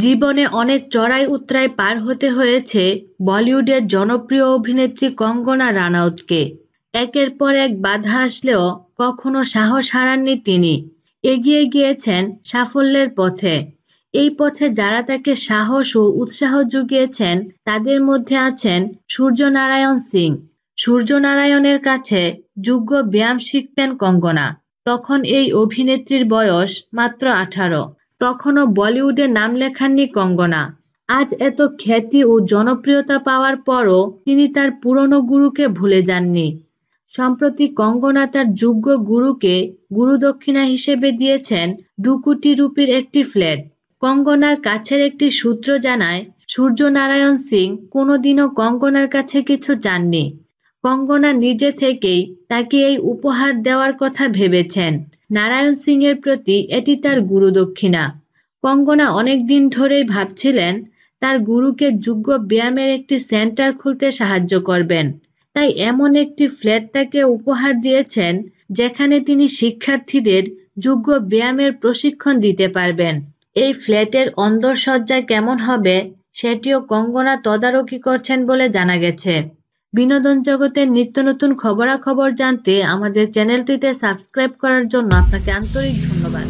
জীবনে অনেক চড়াই উতরাই পার হতে হয়েছে বলিউডের জনপ্রিয় অভিনেত্রী কঙ্গনা রানাউতকে। একের পর এক বাধা আসলেও কখনো সাহস হারাননি তিনি। এগিয়ে গিয়েছেন সাফল্যের পথে। এই পথে যারা তাকে সাহস ও উৎসাহ জুগিয়েছেন তাদের মধ্যে আছেন সূর্যনারায়ণ সিং। সূর্যনারায়ণের কাছে যোগ্য ব্যায়াম শিখতেন কঙ্গনা। তখন এই অভিনেত্রীর বয়স মাত্র 18। তখনও বলিউডে নাম লেখাননি কঙ্গনা। আজ এত খ্যাতি ও জনপ্রিয়তা পাওয়ার পরও তিনি তার পুরনো গুরুকে ভুলে যাননি। সম্প্রতি কঙ্গনা তার যোগ্য গুরুকে গুরুদক্ষিণা হিসেবে দিয়েছেন 2 কোটি রুপির একটি ফ্ল্যাট। কঙ্গনার কাছের একটি সূত্র জানায়, সূর্যনারায়ণ সিং কোনোদিনও কঙ্গনার কাছে কিছু চাননি। কঙ্গনা নিজে থেকেই তাকে এই উপহার দেওয়ার কথা ভেবেছেন। নারায়ণ সিং এর প্রতি এটি তার গুরুদক্ষিণা। কঙ্গনা অনেক দিন ধরেই ভাবছিলেন তার গুরুকে যোগ্য ব্যায়ামের একটি সেন্টার খুলতে সাহায্য করবেন। তাই এমন একটি ফ্ল্যাট তাকে উপহার দিয়েছেন যেখানে তিনি শিক্ষার্থীদের যোগ্য ব্যায়ামের প্রশিক্ষণ দিতে পারবেন। এই ফ্ল্যাটের অন্দরসজ্জা কেমন হবে সেটিও কঙ্গনা তদারকি করছেন বলে জানা গেছে। বিনোদন জগতের নিত্য নতুন খবরাখবর জানতে আমাদের চ্যানেলটিতে সাবস্ক্রাইব করার জন্য আপনাকে আন্তরিক ধন্যবাদ।